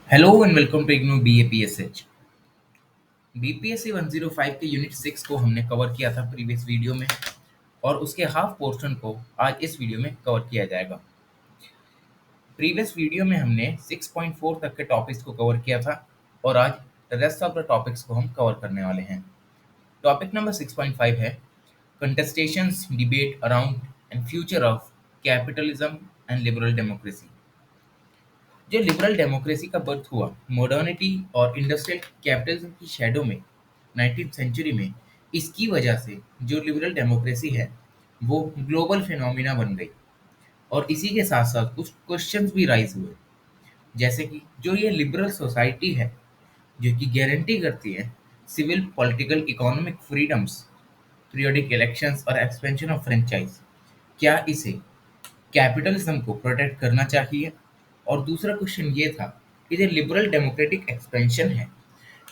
Hello and welcome to IGNOU BAPSH. BPSC 105 के unit 6 को हमने कवर किया था प्रीवियस वीडियो में और उसके हाफ पोर्शन को आज इस वीडियो में कवर किया जाएगा। प्रीवियस वीडियो में हमने 6.4 तक के टॉपिक्स को कवर किया था और आज रेस्ट ऑफ द टॉपिक्स को हम कवर करने वाले हैं। टॉपिक नंबर 6.5 है contestations debate around and future of capitalism and liberal democracy. जो लिबरल डेमोक्रेसी का बर्थ हुआ मॉडर्निटी और इंडस्ट्रियल कैपिटलिज्म की शैडो में 19th सेंचुरी में, इसकी वजह से जो लिबरल डेमोक्रेसी है वो ग्लोबल फिनोमिना बन गई। और इसी के साथ साथ कुछ क्वेश्चंस भी राइज हुए, जैसे कि जो ये लिबरल सोसाइटी है जो कि गारंटी करती है civil political economic freedoms, periodic elections और एक्सपेंशन ऑफ फ्रेंचाइज, क्या इसे कैपिटलिज्म को प्रोटेक्ट करना चाहिए? और दूसरा क्वेश्चन ये था कि जो लिबरल डेमोक्रेटिक एक्सपेंशन है,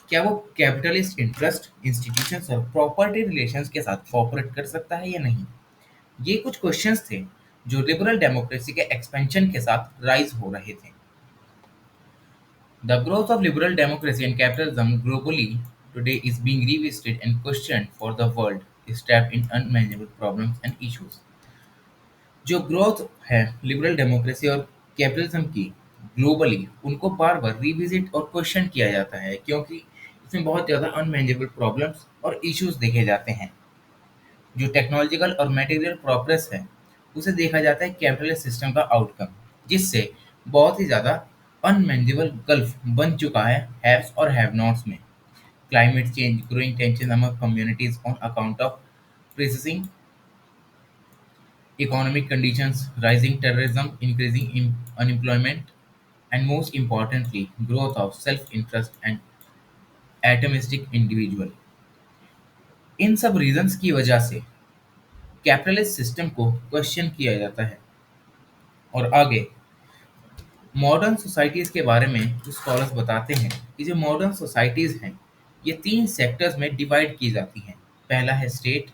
क्या वो कैपिटलिस्ट इंटरेस्ट, इंस्टीट्यूशंस और प्रॉपर्टी रिलेशंस के साथ कोऑपरेट कर सकता है या नहीं? ये कुछ क्वेश्चंस थे जो लिबरल डेमोक्रेसी के एक्सपेंशन के साथ राइज हो रहे थे। The growth of liberal democracy and capitalism globally today is being revisited and questioned for the world is trapped in unmanageable problems and issues. जो ग्रोथ है लिबरल डेमोक्रेसी और capitalism की ग्लोबली, उनको बार बार रिविजिट और question किया जाता है क्योंकि इसमें बहुत ज़्यादा अनमेनेजेबल प्रॉब्लम्स और इश्यूज देखे जाते हैं। जो टेक्नोलॉजिकल और मटेरियल प्रोग्रेस है उसे देखा जाता है कैपिटलिस्ट सिस्टम का आउटकम, जिससे बहुत ही ज़्यादा अनमेनेजेबल गल्फ बन चुका है हैव्स और हैव नॉट्स में। Climate change, growing tension among communities on account of pressing economic conditions, rising terrorism, increasing unemployment, and most importantly, growth of self-interest and atomistic individual। इन सब रीजंस की वजह से कैपिटलिस्ट सिस्टम को question किया जाता है। और आगे मॉडर्न सोसाइटीज के बारे में कुछ स्कॉलर्स बताते हैं कि जो मॉडर्न सोसाइटीज हैं ये तीन सेक्टर्स में डिवाइड की जाती हैं। पहला है स्टेट,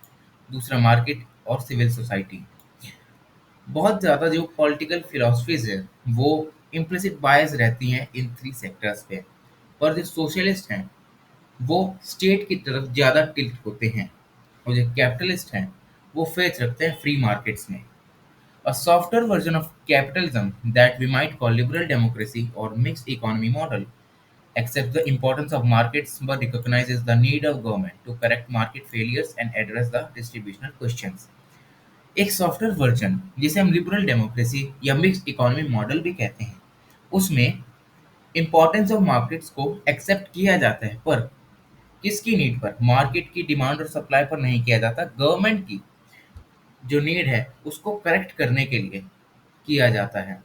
दूसरा मार्केट और सिविल सोसाइटी। बहुत ज़्यादा जो पॉलिटिकल फिलॉसफीज है वो इम्प्लिसिट बायस रहती हैं इन थ्री सेक्टर्स पे, पर जो सोशलिस्ट हैं वो स्टेट की तरफ ज़्यादा टिल्ट होते हैं और जो कैपिटलिस्ट हैं वो फेथ रखते हैं फ्री मार्केट्स में। A software version of capitalism that we might call liberal democracy और mixed economy model accepts the importance of markets but recognizes the need of government to correct market failures and address the distributional questions। एक software version जिसे हम liberal democracy या mixed economy model भी कहते हैं, उसमें importance of markets को accept किया जाता है, पर किसकी नीड पर? मार्केट की डिमांड और सप्लाई पर नहीं किया जाता, गवर्नमेंट की जो नीड है उसको करेक्ट करने के लिए किया जाता है,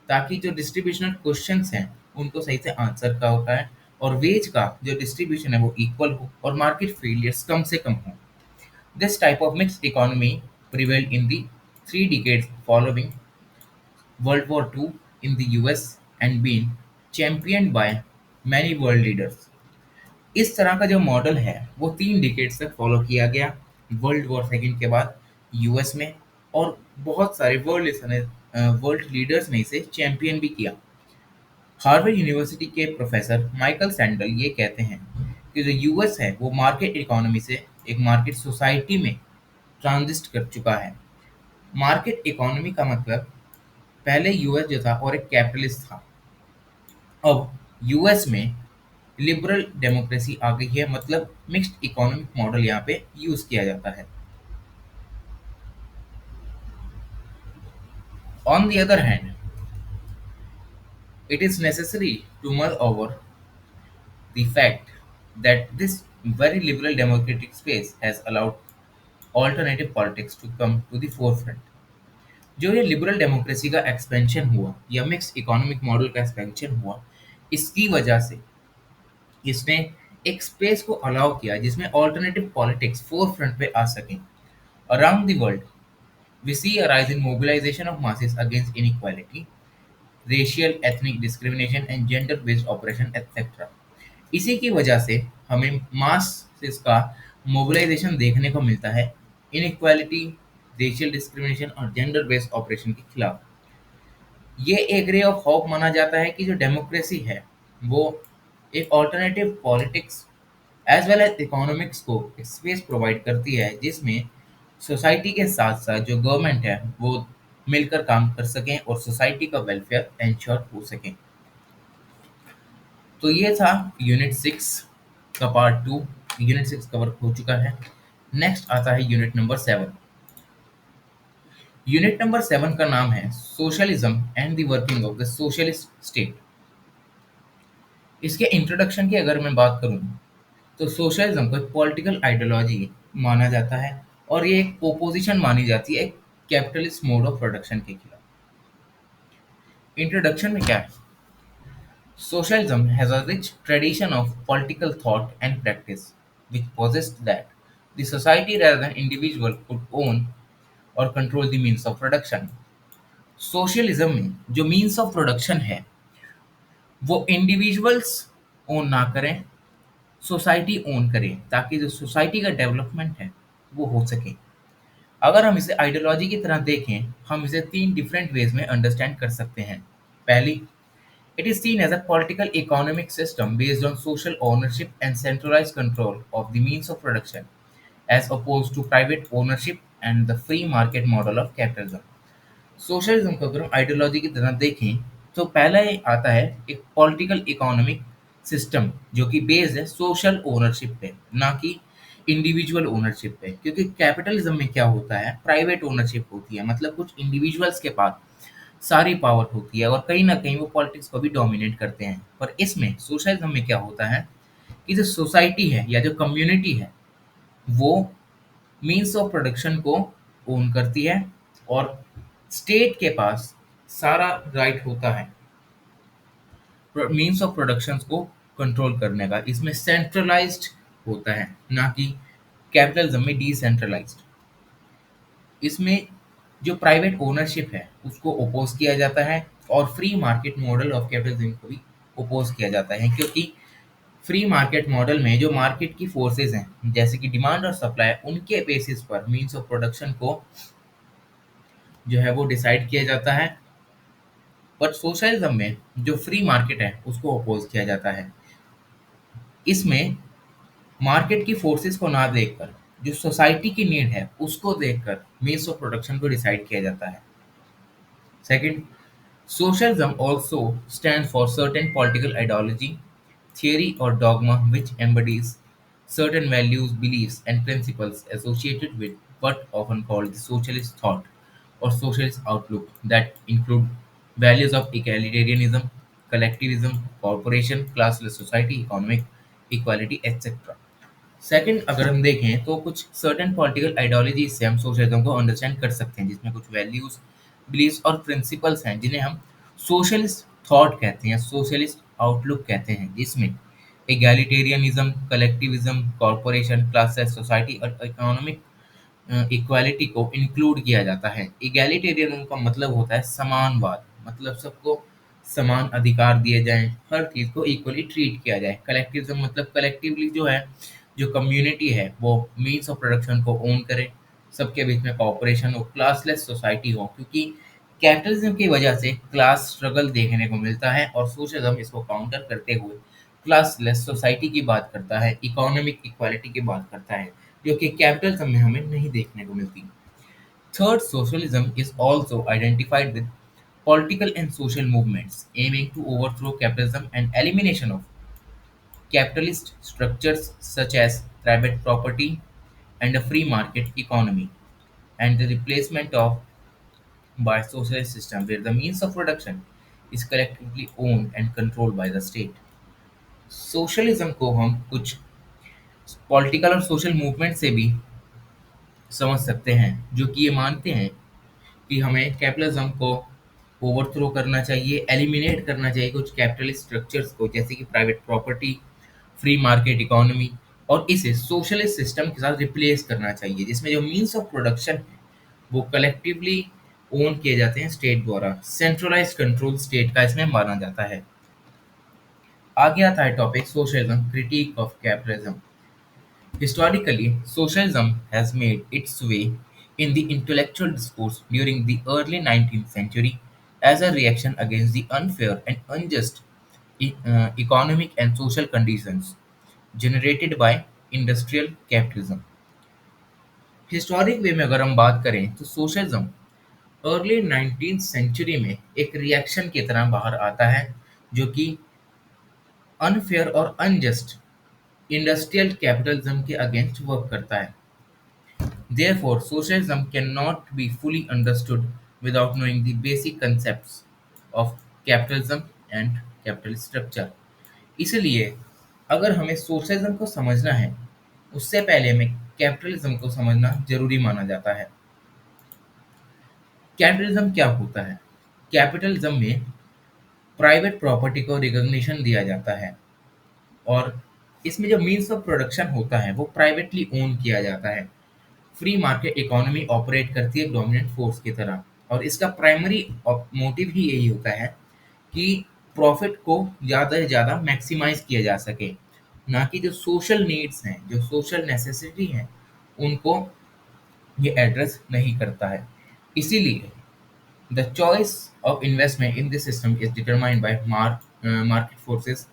ताकि जो डिस्ट्रीब्यूशनल क्वेश्चंस हैं उनको सही से आंसर का होता है और वेज का जो डिस्ट्रीब्यूशन है वो इक्वल हो और मार्केट फेलियर्स कम से कम हो। This type of mixed economy prevailed in the 3 decades following World War II in the US and been championed by many world leaders। इस तरह का जो मॉडल है वो 3 डिकेड्स तक फॉलो किया गया वर्ल्ड वॉर सेकेंड के बाद यूएस में, और बहुत सारे वर्ल्ड लीडर्स ने इसे चैंपियन भी किया। हार्वर्ड यूनिवर्सिटी के प्रोफेसर माइकल सैंडल ये कहते हैं कि जो यूएस है वो मार्केट इकोनॉमी से एक मार्केट सोसाइटी में ट्रांजिस्ट कर चुका है। मार्केट इकोनॉमी का मतलब पहले यूएस जो था और एक कैपिटलिस्ट था, अब यूएस में लिबरल डेमोक्रेसी आ गई है, मतलब मिक्स्ड इकोनॉमिक मॉडल यहाँ पे यूज किया जाता है। On the other hand, it is necessary to mull over the fact that this very liberal democratic space has allowed alternative politics to come to the forefront। जो ये liberal democracy का expansion हुआ या mix economic model का expansion हुआ, इसकी वजह से इसने एक स्पेस को अलाउ किया जिसमें ऑल्टरनेटिव पॉलिटिक्स फोर फ्रंट पे आ सकें। Around the world we see a rise in mobilisation of masses against inequality, racial ethnic discrimination and gender based operation etcetera. इसी की वजह से हमें मासेस का मोबिलाइजेशन देखने को मिलता है इनइक्वालिटी, रेशियल डिस्क्रिमिनेशन और जेंडर बेस्ड ऑपरेशन के खिलाफ। ये एक रे ऑफ होप माना जाता है कि जो डेमोक्रेसी है वो एक alternative politics as well as economics को स्पेस प्रोवाइड करती है जिसमें सोसाइटी के साथ साथ जो गवर्नमेंट है वो मिलकर काम कर सकें और सोसाइटी का वेलफेयर इंश्योर हो सके। तो ये था यूनिट 6 का पार्ट 2। यूनिट 6 कवर हो चुका है। नेक्स्ट आता है यूनिट नंबर 7। यूनिट नंबर 7 का नाम है socialism and the working of the socialist state. इसके इंट्रोडक्शन की अगर मैं बात करूं तो सोशलिज्म को एक पॉलिटिकल आइडियोलॉजी माना जाता है और ये एक ओपोजिशन मानी जाती है कैपिटलिस्ट मोड ऑफ प्रोडक्शन के खिलाफ। इंट्रोडक्शन में क्या है? Socialism has a rich tradition of political thought and practice, which posits that the society rather than individual could own or control the means of production. Socialism में जो means of production है वो individuals own ना करें, society own करे ताकि जो society का डेवलपमेंट है वो हो सके। अगर हम इसे आइडियोलॉजी की तरह देखें, हम इसे तीन डिफरेंट वेज में अंडरस्टैंड कर सकते हैं। पहली, it is seen as a political economic system based on social ownership and centralized control of the means of production, as opposed to private ownership and the free market model of capitalism. Socialism को अगर हम ideology की तरह देखें तो पहला ये आता है एक पॉलिटिकल इकोनॉमिक सिस्टम जो कि बेस्ड है सोशल ओनरशिप पे, ना कि इंडिविजुअल ओनरशिप पे। क्योंकि कैपिटलिज्म में क्या होता है, प्राइवेट ओनरशिप होती है, मतलब कुछ इंडिविजुअल्स के पास सारी पावर होती है और कहीं ना कहीं वो पॉलिटिक्स को भी डोमिनेट करते हैं। पर इसमें सोशलिज्म में क्या होता है कि जो सोसाइटी है या जो कम्युनिटी है वो मीन्स ऑफ प्रोडक्शन को ओन करती है और स्टेट के पास सारा राइट होता है मीन्स ऑफ प्रोडक्शन को कंट्रोल करने का। इसमें सेंट्रलाइज्ड होता है, ना कि कैपिटलिज्म में डिसेंट्रलाइज्ड। इसमें जो प्राइवेट ओनरशिप है उसको ओपोज किया जाता है और free market model of capitalism को भी ओपोज किया जाता है। क्योंकि फ्री मार्केट मॉडल में जो मार्केट की फोर्सेस हैं जैसे कि डिमांड और सप्लाई, उनके बेसिस पर मीन्स ऑफ प्रोडक्शन को जो है वो डिसाइड किया जाता है। बट सोशलिज्म में जो फ्री मार्केट है उसको अपोज किया जाता है। इसमें मार्केट की फोर्सेस को ना देखकर जो सोसाइटी की नीड है उसको देखकर मीन्स ऑफ प्रोडक्शन को डिसाइड किया जाता है। Second, socialism also stands for certain political ideology, theory or dogma which embodies certain values, beliefs and principles associated with what often called the socialist thought or socialist outlook that include values of egalitarianism, collectivism, cooperation, classless society, economic equality, etc. Second, अगर हम देखें तो कुछ certain political ideology से हम socialism को understand कर सकते हैं, जिसमें कुछ वैल्यूज, बिलीव्स और प्रिंसिपल्स हैं जिन्हें हम सोशलिस्ट थॉट कहते हैं, सोशलिस्ट आउटलुक कहते हैं, जिसमें एगैलिटेरियनिज्म, कलेक्टिविज्म, कॉरपोरेशन, क्लासेस सोसाइटी और इकोनॉमिक इक्वालिटी को इंक्लूड किया जाता है। इगैलिटेरियन का मतलब होता है समानवाद, मतलब सबको समान अधिकार दिए जाएं, हर चीज़ को इक्वली ट्रीट किया जाए। कलेक्टिविज्म मतलब कलेक्टिवली जो है, जो कम्युनिटी है वो मीन्स ऑफ प्रोडक्शन को ओन करे, सबके बीच में कॉपरेशन हो, क्लासलेस सोसाइटी हो। क्योंकि कैपिटलिज्म की वजह से क्लास स्ट्रगल देखने को मिलता है और सोशलिज्म इसको काउंटर करते हुए क्लासलेस सोसाइटी की बात करता है, इकोनॉमिक इक्वालिटी की बात करता है, जो कि कैपिटलिज्म में हमें नहीं देखने को मिलती। Third, socialism is also identified with political and social movements aiming to overthrow capitalism and elimination of capitalist structures such as private property and a free market economy, and the replacement of by socialist system where the means of production is collectively owned and controlled by the state. Socialism को हम कुछ political और social movement से भी समझ सकते हैं जो कि ये मानते हैं कि हमें कैपिटलिज्म को ओवरथ्रो करना चाहिए, एलिमिनेट करना चाहिए कुछ कैपिटलिस्ट स्ट्रक्चर्स को जैसे कि private property, free market economy, और इसे सोशलिस्ट सिस्टम के साथ रिप्लेस करना चाहिए जिसमें जो मीन्स ऑफ प्रोडक्शन है वो कलेक्टिवली ओन किए जाते हैं स्टेट द्वारा। सेंट्रलाइज कंट्रोल स्टेट का इसमें माना जाता है। आगे आता है topic socialism critic of capitalism. Historically, socialism has made its way in the intellectual discourse during the early 19th century as a reaction against the unfair and unjust economic and social conditions generated by industrial capitalism. Historic way में अगर हम बात करें तो socialism early 19th century में एक reaction की तरह बाहर आता है जो कि अनफेयर और अनजस्ट इंडस्ट्रियल कैपिटलिज्म के अगेंस्ट वर्क करता है. Therefore, socialism cannot be fully understood without knowing the basic concepts of capitalism and capitalist structure. इसलिए अगर हमें सोशलिज्म को समझना है उससे पहले हमें कैपिटलिज्म को समझना जरूरी माना जाता है. कैपिटलिज्म क्या होता है? कैपिटलिज्म में प्राइवेट प्रॉपर्टी को रिकॉग्निशन दिया जाता है और इसमें जो मीन्स ऑफ प्रोडक्शन होता है वो प्राइवेटली ओन किया जाता है. फ्री मार्केट इकोनॉमी ऑपरेट करती है डोमिनेंट फोर्स की तरह और इसका प्राइमरी मोटिव ही यही होता है कि प्रॉफिट को ज़्यादा से ज़्यादा मैक्सिमाइज किया जा सके, ना कि जो सोशल नीड्स हैं, जो सोशल नेसेसिटी हैं, उनको ये एड्रेस नहीं करता है. इसीलिए the choice of investment in this system is determined by market forces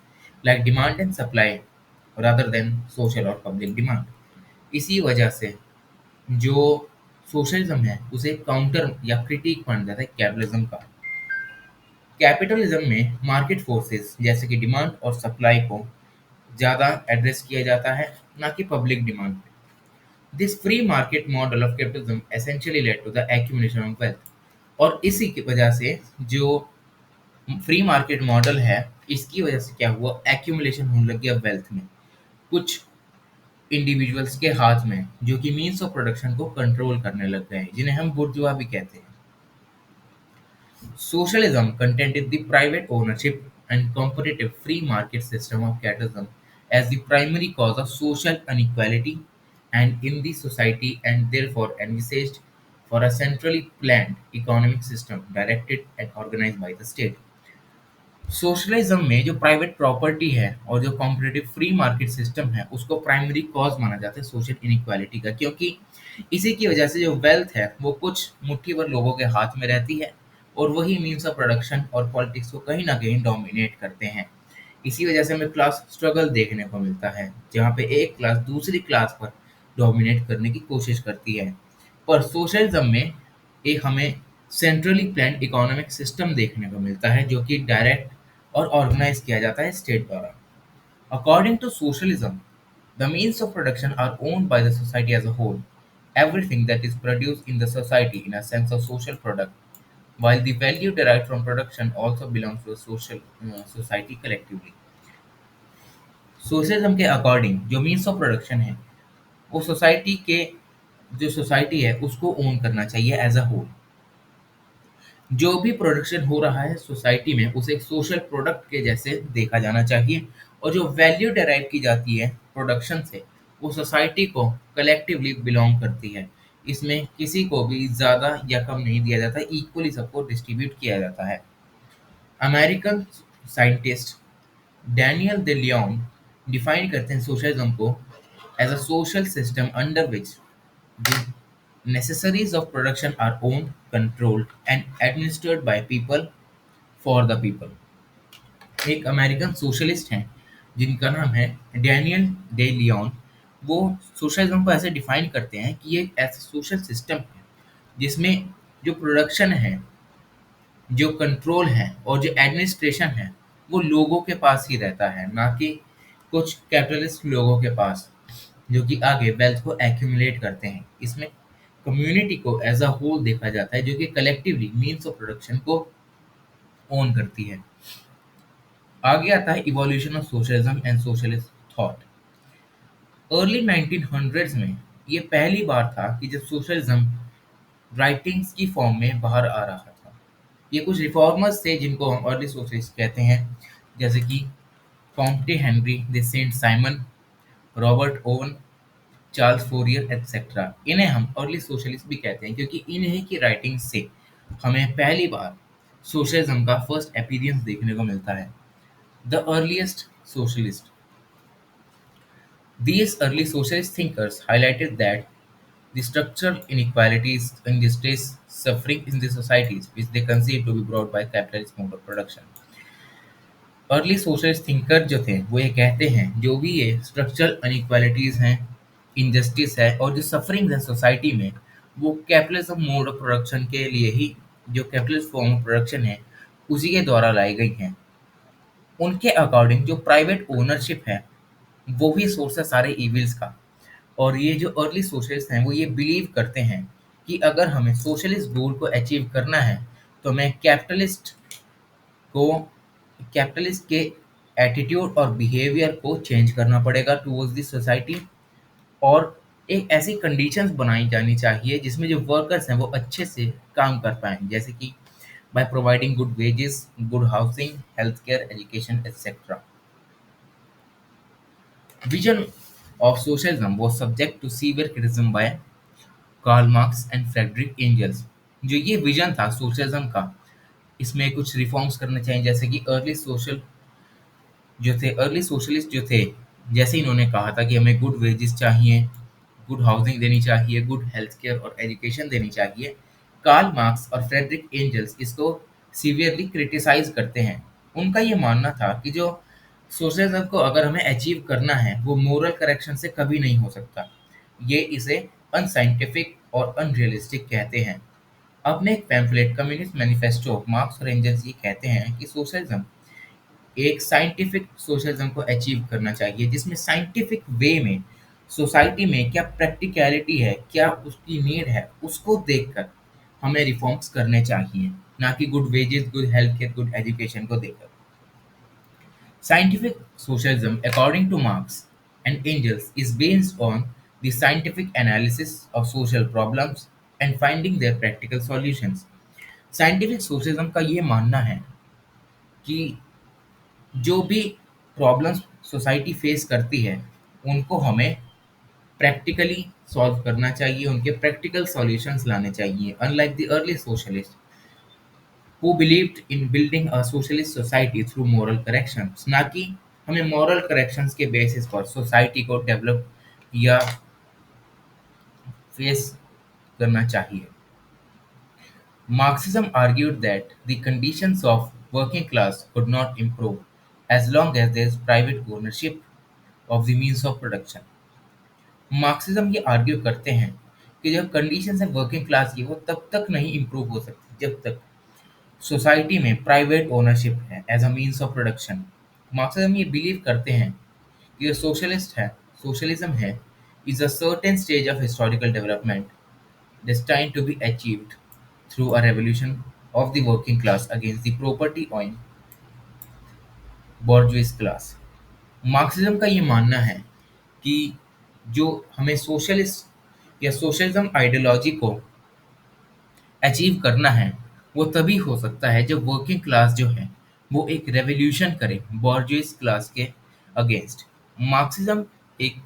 like demand and supply rather than social और पब्लिक डिमांड. इसी वजह से जो सोशलिज्म है उसे काउंटर या क्रिटिक माना जाता है कैपिटलिज्म का. कैपिटलिज्म में मार्केट फोर्सेस जैसे कि डिमांड और सप्लाई को ज़्यादा एड्रेस किया जाता है, ना कि पब्लिक डिमांड पे. This free market model of capitalism essentially lead to the accumulation of wealth. और इसी की वजह से जो फ्री मार्केट मॉडल है इसकी वजह से क्या हुआ, एक्यूमुलेशन होने लग गया वेल्थ में कुछ इंडिविजुअल्स के हाथ में जो कि मीन्स ऑफ प्रोडक्शन को कंट्रोल करने लग गए हैं, जिन्हें हम बुर्जुआ भी कहते हैं. Socialism contended the private ownership and competitive free market system of capitalism as the primary cause of social inequality and in the society and therefore envisaged for a centrally planned economic system directed and organized by the state. Socialism में जो private property है और जो competitive free market system है उसको primary cause माना जाता है सोशल इनइक्वालिटी का, क्योंकि इसी की वजह से जो वेल्थ है वो कुछ मुट्ठी भर लोगों के हाथ में रहती है और वही मीन्स ऑफ प्रोडक्शन और पॉलिटिक्स को कहीं ना कहीं डोमिनेट करते हैं. इसी वजह से हमें क्लास स्ट्रगल देखने को मिलता है जहाँ पे एक क्लास दूसरी क्लास पर डोमिनेट करने की कोशिश करती है. पर सोशलिज्म में एक हमें सेंट्रली प्लान्ड इकोनॉमिक सिस्टम देखने को मिलता है जो कि डायरेक्ट और ऑर्गेनाइज किया जाता है स्टेट द्वारा. According to socialism the means of production are owned by the society as a whole. Everything that is produced in the society in a sense of social product, while the value derived from production also belongs to the social society collectively. Socialism के according जो means of production है वो society के जो society है उसको own करना चाहिए एज अ होल. जो भी प्रोडक्शन हो रहा है सोसाइटी में उसे एक सोशल प्रोडक्ट के जैसे देखा जाना चाहिए और जो वैल्यू डेराइव की जाती है प्रोडक्शन से वो सोसाइटी को कलेक्टिवली बिलोंग करती है. इसमें किसी को भी ज़्यादा या कम नहीं दिया जाता, इक्वली सबको डिस्ट्रीब्यूट किया जाता है. American scientist Daniel De Leon define करते हैं सोशलिज्म को as a social system under which the necessaries of production are owned, controlled, and administered by people for the people. एक अमेरिकन सोशलिस्ट हैं जिनका नाम है डैनियल डे लियोन. वो socialism को ऐसे डिफाइन करते हैं कि ये एक ऐसा सोशल सिस्टम है जिसमें जो प्रोडक्शन है, जो कंट्रोल है और जो एडमिनिस्ट्रेशन है वो लोगों के पास ही रहता है, ना कि कुछ कैपिटलिस्ट लोगों के पास जो कि आगे वेल्थ को एक्यूमुलेट करते हैं. इसमें कम्युनिटी को एज अ होल देखा जाता है जो कि कलेक्टिवली मीन्स ऑफ प्रोडक्शन को ओन करती है. आगे आता है evolution of socialism and socialist thought. Early 1900s में ये पहली बार था कि जब सोशलिज्म राइटिंग्स की फॉर्म में बाहर आ रहा था. ये कुछ रिफॉर्मर्स थे जिनको हम अर्ली सोशलिस्ट कहते हैं, जैसे कि Comte Henry they sent Simon, Robert oven, Charles Fourier etcetera. इन्हें हम अर्ली सोशलिस्ट भी कहते हैं क्योंकि इन्हीं की राइटिंग से हमें पहली बार सोशलिज्म का फर्स्ट अपीयरेंस देखने को मिलता है. The earliest socialist. These early socialist thinkers highlighted that the structural inequalities, injustice, suffering in the societies which they conceived to be brought by capitalist mode of production. Early socialist thinker जो थे वो ये कहते हैं जो भी ये structural अनइक्वालिटीज हैं, इनजस्टिस है और जो सफरिंग है सोसाइटी में, वो कैपिटलिज्म मोड ऑफ प्रोडक्शन के लिए ही, जो कैपिटलिस्ट फॉर्म ऑफ प्रोडक्शन है उसी के द्वारा लाई गई हैं। उनके अकॉर्डिंग जो प्राइवेट ओनरशिप है वो ही सोर्स है सारे इविल्स का। और ये जो अर्ली सोशलिस्ट हैं वो ये बिलीव करते हैं कि अगर हमें सोशलिस्ट गोल को अचीव करना है तो हमें को कैपिटलिस्ट के एटीट्यूड और बिहेवियर को चेंज करना पड़ेगा टुवर्ड्स द सोसाइटी। और एक ऐसी कंडीशंस बनाई जानी चाहिए जिसमें जो वर्कर्स हैं वो अच्छे से काम कर पाएँ, जैसे कि by providing good wages, good housing, health care, education etcetera. Vision of socialism was subject to severe criticism by Karl Marx and Friedrich Engels. जो ये विजन था सोशलिज्म का, इसमें कुछ रिफॉर्म्स करने चाहिए, जैसे कि अर्ली सोशलिस्ट जो थे, जैसे इन्होंने कहा था कि हमें गुड वेजेस चाहिए, गुड हाउसिंग देनी चाहिए, गुड हेल्थ केयर और एजुकेशन देनी चाहिए। कार्ल मार्क्स और फ्रेडरिक एंजल्स इसको सीवियरली क्रिटिसाइज करते हैं। उनका ये मानना था कि जो सोशलिज्म को अगर हमें अचीव करना है वो मोरल करेक्शन से कभी नहीं हो सकता। ये इसे अनसाइंटिफिक और अनरियलिस्टिक कहते हैं। अपने एक पैम्फलेट कम्युनिस्ट मैनिफेस्टो मार्क्स और एंजल्स ये कहते हैं कि सोशलिज्म एक साइंटिफिक सोशलिज्म को अचीव करना चाहिए जिसमें साइंटिफिक वे में सोसाइटी में क्या प्रैक्टिकलिटी है, क्या उसकी नीड है, उसको देखकर हमें रिफॉर्म्स करने चाहिए, ना कि good wages, good health care, good education को देखकर। Scientific socialism, according to Marx and Engels, is based on the scientific analysis of social problems and finding their practical solutions. Scientific socialism का ये मानना है कि जो भी प्रॉब्लम्स सोसाइटी फेस करती है उनको हमें प्रैक्टिकली सॉल्व करना चाहिए, उनके प्रैक्टिकल सॉल्यूशंस लाने चाहिए, unlike the early socialist who believed in building a socialist society through moral corrections, ना कि हमें moral corrections के बेसिस पर सोसाइटी को डेवलप या फेस करना चाहिए। Marxism argued that the conditions of working class could not improve as long as there is private ownership of the means of production. Marxism ये आर्ग्यू करते हैं कि जो कंडीशंस है वर्किंग क्लास की वो तब तक नहीं इम्प्रूव हो सकती जब तक सोसाइटी में प्राइवेट ओनरशिप है as a means of production. Marxism ये बिलीव करते हैं कि जो सोशलिज्म है is a certain stage of historical development destined to be achieved through a revolution of the working class against the property owning bourgeois class। Marxism का ये मानना है कि जो हमें सोशलिस्ट या सोशलिज्म आइडियोलॉजी को अचीव करना है वो तभी हो सकता है जब वर्किंग क्लास जो है वो एक रेवोल्यूशन करे बॉर्जुइस क्लास के अगेंस्ट। मार्क्सिज्म एक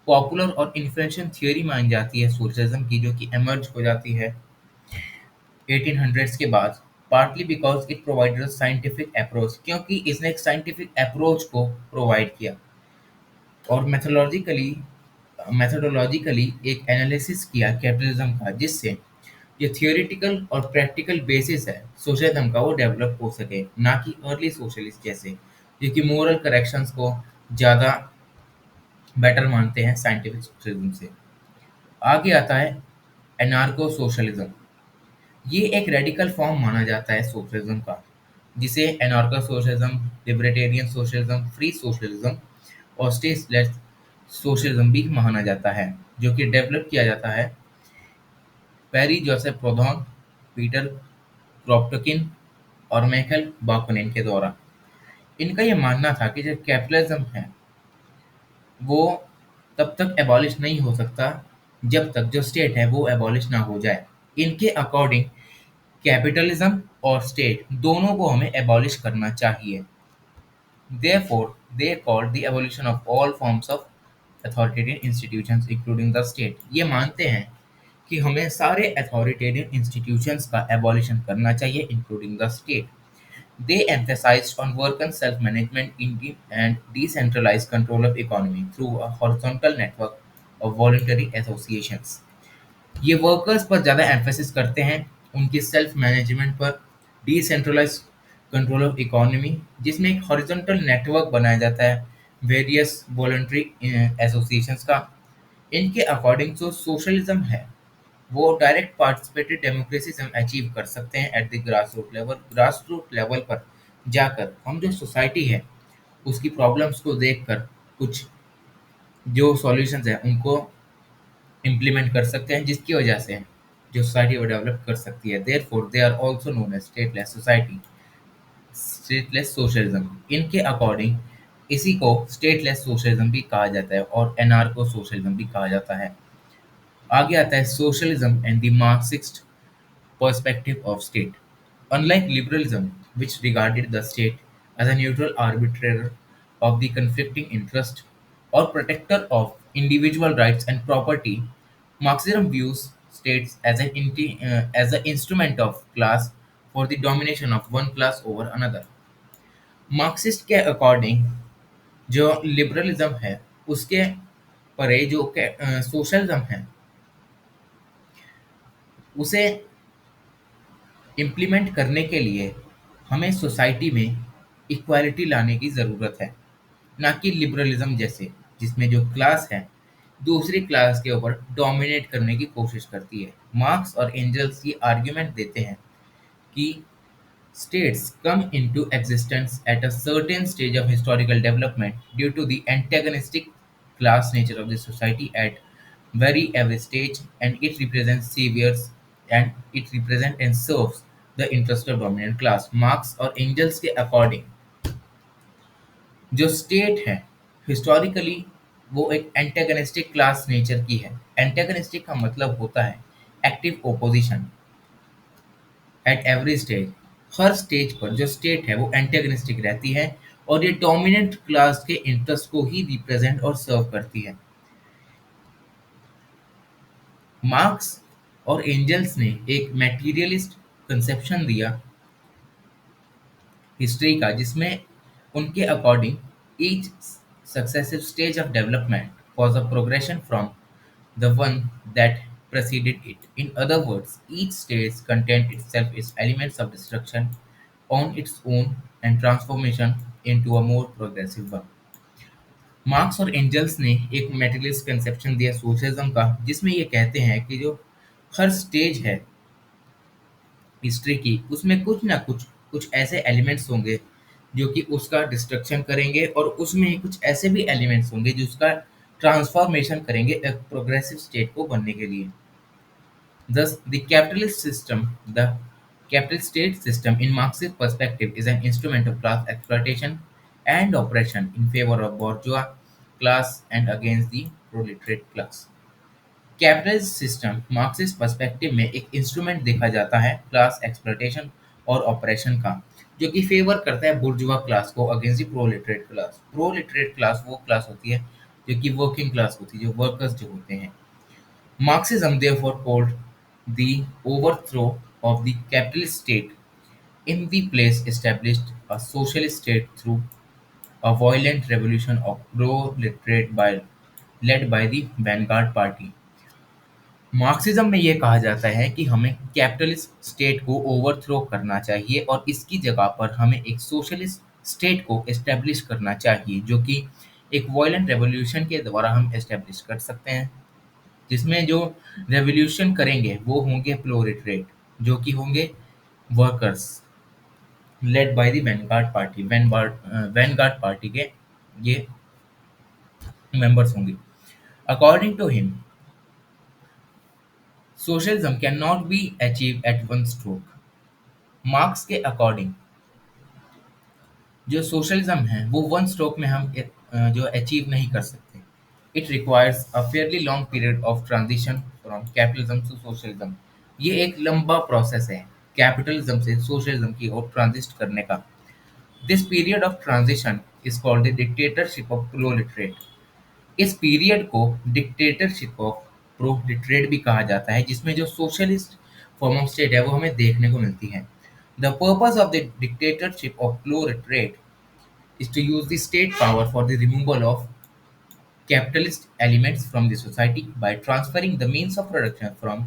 पॉपुलर और इन्फ्लुएंशियल थियोरी मानी जाती है सोशलिज्म की, जो कि एमर्ज हो जाती है 1800s के बाद, partly because it provided scientific approach, क्योंकि इसने एक साइंटिफिक अप्रोच को प्रोवाइड किया और मेथोडोलॉजिकली एक एनालिसिस किया कैपिटलिज्म का, जिससे ये थियोरेटिकल और प्रैक्टिकल बेसिस है सोशलिज्म का वो डेवलप हो सके, ना कि अर्ली सोशलिस्ट जैसे जो कि मोरल करेक्शंस को ज़्यादा बेटर मानते हैं साइंटिफिक सोशलिज्म से। आगे आता है एनार्को सोशलिज्म। ये एक रेडिकल फॉर्म माना जाता है सोशलिज्म का, जिसे anarcho socialism, libertarian socialism, free socialism और स्टेटलेस सोशलिज्म भी माना जाता है, जो कि डेवलप किया जाता है पैरी जोसेफ प्रोudhon, पीटर क्रोप्टकिन और माइकल बाकुनिन के द्वारा। इनका ये मानना था कि जो कैपिटलिज्म है वो तब तक एबॉलिश नहीं हो सकता जब तक जो स्टेट है वो एबॉलिश ना हो जाए। इनके अकॉर्डिंग कैपिटलिज्म और स्टेट दोनों को हमें एबॉलिश करना चाहिए। Therefore, they called the abolition of all forms of authoritarian institutions including the state। ये मानते हैं कि हमें सारे अथॉरिटेरियन इंस्टीट्यूशंस का एबॉलिशन करना चाहिए including the state. They emphasized on worker self-management and decentralized control of economy through a horizontal network of voluntary associations। ये वर्कर्स पर ज़्यादा एम्फेसिस करते हैं, उनकी सेल्फ मैनेजमेंट पर, डिसेंट्रलाइज कंट्रोल ऑफ इकोनॉमी, जिसमें एक हॉरिजॉन्टल नेटवर्क बनाया जाता है वेरियस वॉलंटरी एसोसिएशंस का। इनके अकॉर्डिंग जो सोशलिज्म है वो डायरेक्ट पार्टिसिपेटेड डेमोक्रेसी से हम अचीव कर सकते हैं at the grass root level. Grass root level पर जाकर हम जो सोसाइटी है उसकी प्रॉब्लम्स को देखकर कुछ जो सॉल्यूशंस हैं उनको इम्प्लीमेंट कर सकते हैं, जिसकी वजह से जो सोसाइटी वो डेवलप कर सकती है। Therefore they are also known as stateless society, stateless socialism. इनके अकॉर्डिंग इसी को स्टेटलेस सोशलिज्म भी कहा जाता है और एनार्को सोशलिज्म भी कहा जाता है। आगे आता है socialism and the Marxist perspective of state. Unlike liberalism, which regarded the state as a neutral arbitrator of the conflicting interest or protector of individual rights and property, Marxism views states as as an instrument of class for the domination of one class over another. Marxist के according जो liberalism है उसके परे जो socialism है उसे implement करने के लिए हमें सोसाइटी में इक्वालिटी लाने की ज़रूरत है, ना कि लिबरलिज्म जैसे जिसमें जो क्लास है दूसरी क्लास के ऊपर डोमिनेट करने की कोशिश करती है। मार्क्स और एंजल्स ये आर्ग्यूमेंट देते हैं कि states come into existence at a certain stage of historical development due to the antagonistic class nature of the society at very every stage, and it represents saviors and it represents and serves the interest of dominant class. Marx और angels के according जो state है historically वो एक एंटेगनिस्टिक class nature की है। एंटेगनिस्टिक का मतलब होता है active opposition at every stage. Her stage पर जो स्टेट है वो एंटेगनिस्टिक रहती है और ये डोमिनेंट क्लास के इंटरेस्ट को ही रिप्रेजेंट और सर्व करती है। मार्क्स और एंजल्स ने एक मैटीरियलिस्ट कंसेप्शन दिया हिस्ट्री का, जिसमें उनके according each successive stage of development was a progression from the one that preceded it. In other words, each stage contained itself its elements of destruction on its own and transformation into a more progressive one. Marks और angels ने एक materialist conception दिया socialism का, जिसमें ये कहते हैं कि जो हर स्टेज है हिस्ट्री की उसमें कुछ ना कुछ कुछ ऐसे एलिमेंट्स होंगे जो कि उसका डिस्ट्रक्शन करेंगे और उसमें ही कुछ ऐसे भी एलिमेंट्स होंगे जो उसका ट्रांसफॉर्मेशन करेंगे एक प्रोग्रेसिव स्टेट को बनने के लिए। Thus, the capitalist state system, in Marxist perspective, is an instrument of class exploitation and oppression in favor of bourgeois class and against the proletariat class. Capitalist system Marxist perspective में एक instrument देखा जाता है class exploitation और operation का, जो कि favour करता है बुर्जुआ क्लास को अगेंस्ट द प्रोलेटरेट क्लास। प्रोलेटरेट क्लास वो क्लास होती है जो कि वर्किंग क्लास होती है, जो वर्कर्स जो होते हैं। Marxism therefore called the overthrow of the capitalist state in the place established a socialist state through a violent revolution of proletariat led by the Vanguard Party. Marxism में यह कहा जाता है कि हमें कैपिटलिस्ट स्टेट को ओवरथ्रो करना चाहिए और इसकी जगह पर हमें एक सोशलिस्ट स्टेट को एस्टेब्लिश करना चाहिए, जो कि एक वायलेंट रेवोल्यूशन के द्वारा हम एस्टेब्लिश कर सकते हैं, जिसमें जो रेवोल्यूशन करेंगे वो होंगे प्रोलेटरेट, जो कि होंगे workers led by the vanguard party. Vanguard party के ये मेंबर्स होंगे। According to him, socialism cannot be achieve at one stroke. Marx के अकॉर्डिंग जो सोशलिज्म है वो वन स्ट्रोक में हम जो अचीव नहीं कर सकते। It requires a fairly long period of transition from capitalism to socialism. ये एक लंबा प्रोसेस है कैपिटलिज्म से सोशलिज्म की ओर ट्रांजिस्ट करने का। This period of transition is called the dictatorship of proletariat. इस पीरियड को डिक्टेटरशिप ऑफ प्रोलेटरेट भी कहा जाता है, जिसमें जो सोशलिस्ट फॉर्म ऑफ स्टेट है वो हमें देखने को मिलती है। The purpose of the dictatorship of proletariat is to use the state power for the removal of capitalist elements from the society by transferring the means of production from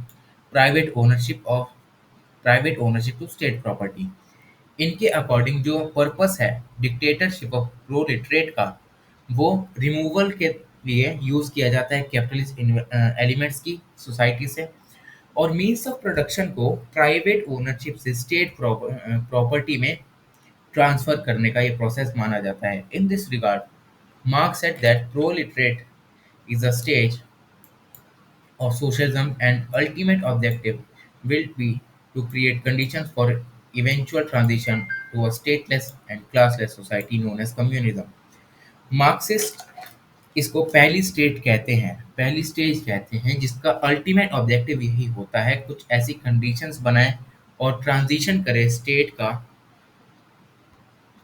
private ownership of private ownership to state property. इनके according जो purpose है dictatorship of प्रोलिटरेट का, वो removal के लिए use किया जाता है कैपिटलिस्ट एलिमेंट्स की सोसाइटी से, और मीन्स ऑफ प्रोडक्शन को प्राइवेट ओनरशिप से स्टेट प्रॉपर्टी में ट्रांसफर करने का ये प्रोसेस माना जाता है। In this regard Marx said that proletariat is a stage of socialism and ultimate objective will be to create conditions for eventual transition to a stateless and classless society known as communism. Marxist इसको पहली state कहते हैं, पहली stage कहते हैं, जिसका ultimate objective यही होता है कुछ ऐसी कंडीशंस बनाए और ट्रांजिशन करे स्टेट का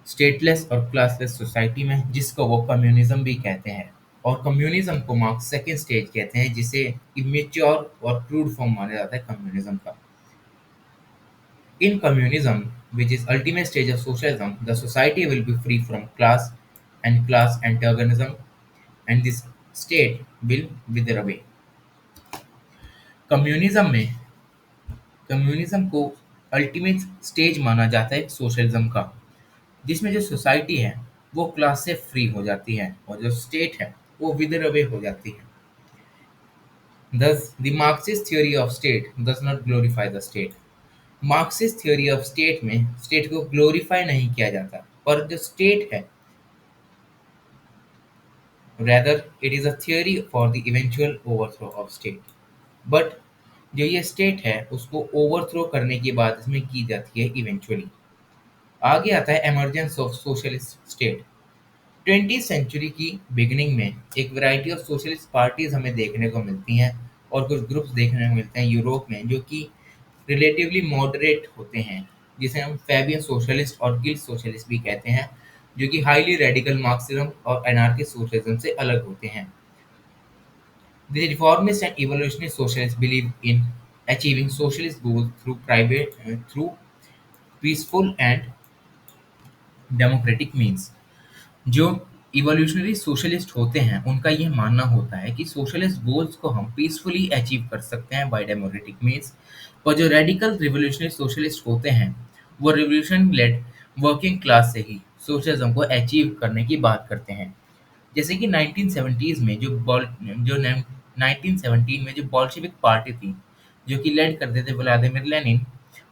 स्टेटलेस और क्लासलेस सोसाइटी में, जिसको वो कम्युनिज्म भी कहते हैं। और कम्युनिज्म को मार्क्स सेकेंड स्टेज कहते हैं, जिसे इमेच्योर और क्रूड फॉर्म माना जाता है कम्युनिज्म का। इन communism, which is ultimate stage of socialism, the society will be free from class antagonism, and this state will wither away. Communism में कम्युनिज्म को अल्टीमेट स्टेज माना जाता है सोशलिज्म का, जिसमें जो सोसाइटी है वो क्लास से फ्री हो जाती है और जो स्टेट है वो विदर अवे हो जाती है। Thus, the Marxist theory of state does not glorify the state. Marxist theory of state में स्टेट को ग्लोरीफाई नहीं किया जाता, पर जो स्टेट है, rather it is a theory for the eventual overthrow of state. But जो ये स्टेट है उसको ओवरथ्रो करने की बात इसमें की जाती है इवेंचुअली। आगे आता है emergence of socialist state. 20th century की बिगिनिंग में एक वैरायटी ऑफ सोशलिस्ट पार्टीज हमें देखने को मिलती हैं और कुछ ग्रुप्स देखने को मिलते हैं यूरोप में जो कि रिलेटिवली मॉडरेट होते हैं, जिसे हम फैबियन सोशलिस्ट और गिल्ड सोशलिस्ट भी कहते हैं, जो कि हाईली रेडिकल मार्क्सिज्म और एनार्किस्ट सोशलिज्म से अलग होते हैं। The reformist and evolutionist socialists believe in achieving socialist goals through peaceful and democratic means. जो इवोल्यूशनरी सोशलिस्ट होते हैं उनका ये मानना होता है कि सोशलिस्ट गोल्स को हम पीसफुली अचीव कर सकते हैं बाय डेमोक्रेटिक मीन्स। और जो रेडिकल रिवोल्यूशनरी सोशलिस्ट होते हैं वो रिवोल्यूशन लेड वर्किंग क्लास से ही सोशलिज्म को अचीव करने की बात करते हैं। जैसे कि 1970s में जो 1917 में जो बॉल्शेविक पार्टी थी, जो कि लेड करते थे व्लादिमीर लेनिन,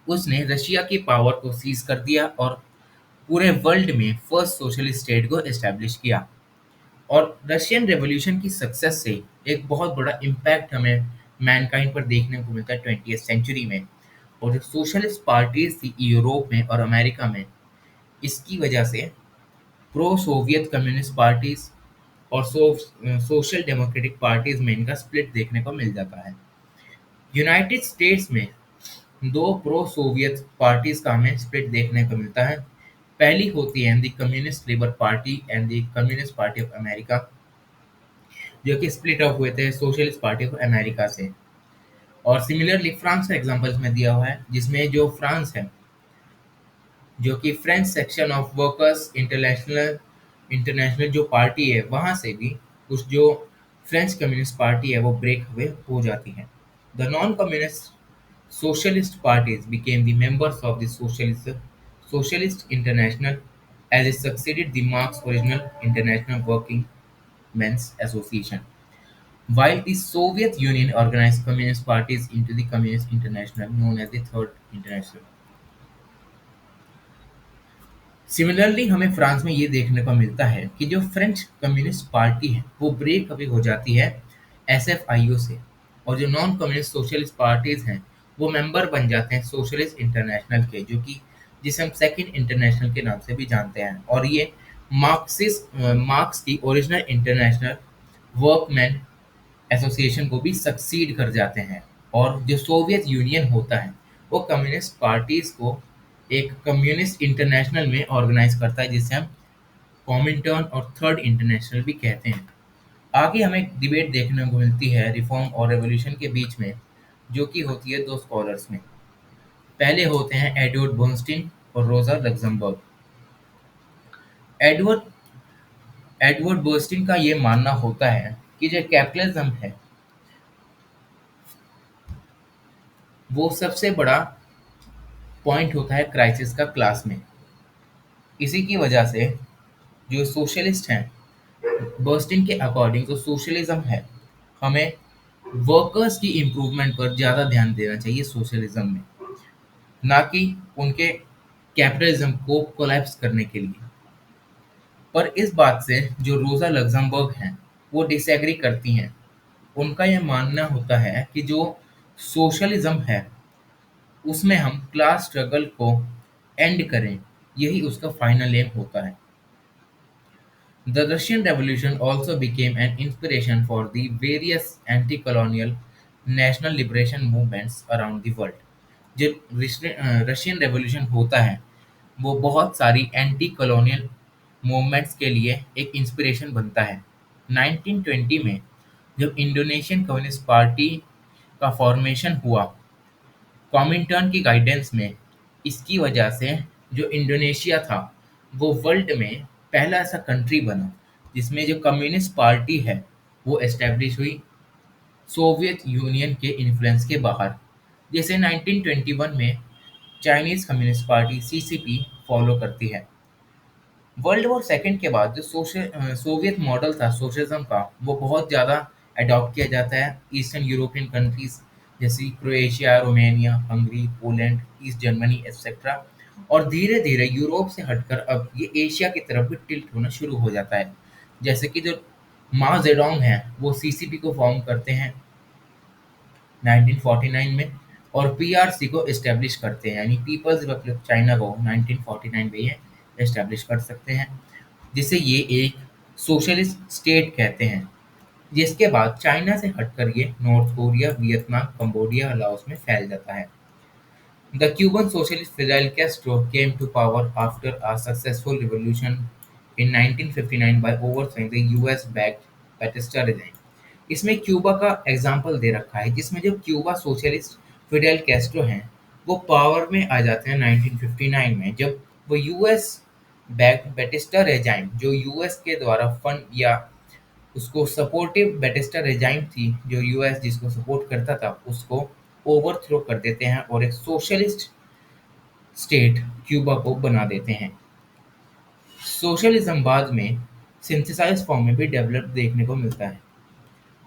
उसने रशिया की पावर को सीज कर दिया और पूरे वर्ल्ड में फर्स्ट सोशलिस्ट स्टेट को एस्टैब्लिश किया। और रशियन रेवोल्यूशन की सक्सेस से एक बहुत बड़ा इम्पैक्ट हमें मैनकाइंड पर देखने को मिलता है 20th सेंचुरी में। और जो सोशलिस्ट पार्टीज थी यूरोप में और अमेरिका में, इसकी वजह से प्रो सोवियत कम्युनिस्ट पार्टीज और सोशल डेमोक्रेटिक पार्टीज में इनका स्प्लिट देखने को मिल जाता है। यूनाइटेड स्टेट्स में दो प्रो सोवियत पार्टीज का हमें स्प्लिट देखने को मिलता है। पहली होती है the communist labour party and the communist party of America, जो कि स्प्लिट ऑफ हुए थे सोशलिस्ट पार्टी ऑफ अमेरिका से। और सिमिलरली फ्रांस का एग्जांपल इसमें दिया हुआ है, जिसमें जो फ्रांस है, जो कि French section of workers international international जो पार्टी है, वहाँ से भी कुछ जो फ्रेंच कम्युनिस्ट पार्टी है वो ब्रेक हुए हो जाती है। The non communist socialist parties became the members of the Socialist International as it succeeded the Marx's original International Working Men's Association, while the Soviet Union organized communist parties into the Communist International known as the Third International. Similarly हमें France में ये देखने को मिलता है कि जो French communist party है वो ब्रेक अवे हो जाती है एसएफआईओ से, और जो नॉन कम्युनिस्ट सोशलिस्ट पार्टीज हैं वो मेंबर बन जाते हैं सोशलिस्ट इंटरनेशनल के, जो कि जिसे हम सेकंड इंटरनेशनल के नाम से भी जानते हैं। और ये मार्क्स की ओरिजिनल इंटरनेशनल वर्कमैन एसोसिएशन को भी सक्सीड कर जाते हैं। और जो सोवियत यूनियन होता है वो कम्युनिस्ट पार्टीज को एक कम्युनिस्ट इंटरनेशनल में ऑर्गेनाइज करता है, जिसे हम कॉमिंटर्न और थर्ड इंटरनेशनल भी कहते हैं। आगे हमें डिबेट देखने को मिलती है रिफॉर्म और रेवोल्यूशन के बीच में, जो कि होती है दो स्कॉलर्स में। पहले होते हैं एडवर्ड बर्नस्टीन और रोजा लग्जमबर्ग। एडवर्ड एडवर्ड बर्नस्टीन का ये मानना होता है कि जो कैपिटलिज्म है वो सबसे बड़ा पॉइंट होता है क्राइसिस का क्लास में। इसी की वजह से जो सोशलिस्ट हैं, बर्स्टिन के अकॉर्डिंग जो सोशलिज्म है, हमें वर्कर्स की इम्प्रूवमेंट पर ज़्यादा ध्यान देना चाहिए सोशलिज्म में, ना कि उनके कैपिटलिज्म को कोलैप्स करने के लिए। पर इस बात से जो रोज़ा लग्जमबर्ग हैं, वो डिसएग्री करती हैं। उनका यह मानना होता है कि जो सोशलिज्म है, उसमें हम क्लास स्ट्रगल को एंड करें, यही उसका फाइनल एम होता है। The Russian Revolution also became an inspiration for the various anti-colonial national liberation movements around the world. जो रशियन रेवोल्यूशन होता है, वो बहुत सारी एंटी कॉलोनियल मूवमेंट्स के लिए एक इंस्पिरेशन बनता है। 1920 में जब इंडोनेशियन कम्युनिस्ट पार्टी का फॉर्मेशन हुआ, कॉमिंटर्न की गाइडेंस में, इसकी वजह से जो इंडोनेशिया था, वो वर्ल्ड में पहला ऐसा कंट्री बना जिसमें जो कम्युनिस्ट पार्टी है, वो एस्टेब्लिश हुई सोवियत यूनियन के इन्फ्लुएंस के बाहर। जैसे 1921 में Chinese communist party CCP follow करती है। वर्ल्ड वॉर सेकंड के बाद जो सोवियत मॉडल था सोशलिज्म का, वो बहुत ज़्यादा अडॉप्ट किया जाता है ईस्टर्न यूरोपियन कंट्रीज जैसे Croatia, Romania, Hungary, Poland, east Germany etcetera. और धीरे धीरे यूरोप से हटकर अब ये एशिया की तरफ भी टिल्ट होना शुरू हो जाता है। जैसे कि जो माओ जेडोंग हैं, वो सीसीपी को फॉर्म करते हैं 1949 में, और पीआरसी को इस्टेब्लिश करते हैं, यानी पीपल्स रिपब्लिक चाइना को 1949 में ये इस्टेब्लिश कर सकते हैं, जिसे ये एक सोशलिस्ट स्टेट कहते हैं। जिसके बाद चाइना से हटकर ये north Korea, Vietnam, Cambodia, Laos में फैल जाता है। The Cuban socialist Fidel Castro came to power after a successful revolution in 1959 by overthrowing the US-backed Batista regime. इसमें क्यूबा का एग्जाम्पल दे रखा है, जिसमें जो क्यूबा सोशलिस्ट फिडेल कैस्ट्रो हैं, वो पावर में आ जाते हैं 1959 में, जब वो यूएस बैक्ड बेटिस्टा रेजाइम, जो यूएस के द्वारा फंड या उसको सपोर्टिव बेटिस्टा रेजाइम थी, जो यूएस जिसको सपोर्ट करता था, उसको ओवरथ्रो कर देते हैं और एक सोशलिस्ट स्टेट क्यूबा को बना देते हैं। सोशलिज्म बाद में सिंथेसाइज फॉर्म में भी डेवलप देखने को मिलता है,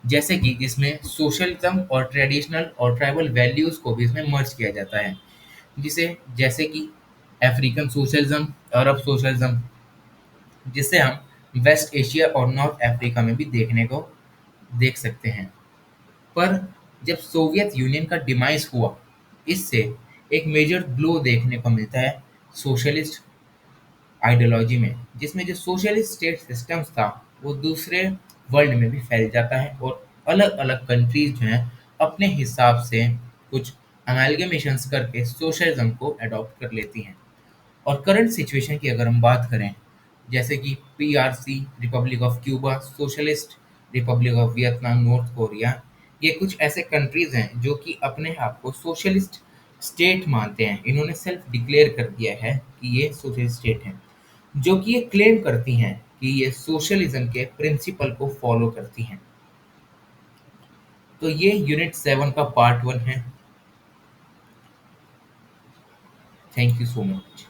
जैसे कि जिसमें सोशलिज्म और ट्रेडिशनल और ट्राइबल वैल्यूज़ को भी इसमें मर्ज किया जाता है, जिसे जैसे कि अफ्रीकन सोशलिज्म, अरब सोशलिज्म, जिसे हम वेस्ट एशिया और नॉर्थ अफ्रीका में भी देखने को देख सकते हैं। पर जब सोवियत यूनियन का डिमाइस हुआ, इससे एक मेजर ब्लो देखने को मिलता है सोशलिस्ट आइडियोलॉजी में, जिसमें जो सोशलिस्ट स्टेट सिस्टम्स था, वो दूसरे वर्ल्ड में भी फैल जाता है और अलग अलग कंट्रीज जो हैं अपने हिसाब से कुछ अमेलगमेशंस करके सोशलिज्म को अडॉप्ट कर लेती हैं। और करंट सिचुएशन की अगर हम बात करें, जैसे कि PRC, Republic of Cuba, socialist Republic of Vietnam, north Korea, ये कुछ ऐसे कंट्रीज़ हैं जो कि अपने आप को सोशलिस्ट स्टेट मानते हैं। इन्होंने सेल्फ डिक्लेयर कर दिया है कि ये सोशलिस्ट स्टेट हैं, जो कि ये क्लेम करती हैं कि ये सोशलिज्म के प्रिंसिपल को फॉलो करती हैं। तो ये यूनिट 7 का पार्ट 1 है। Thank you so much.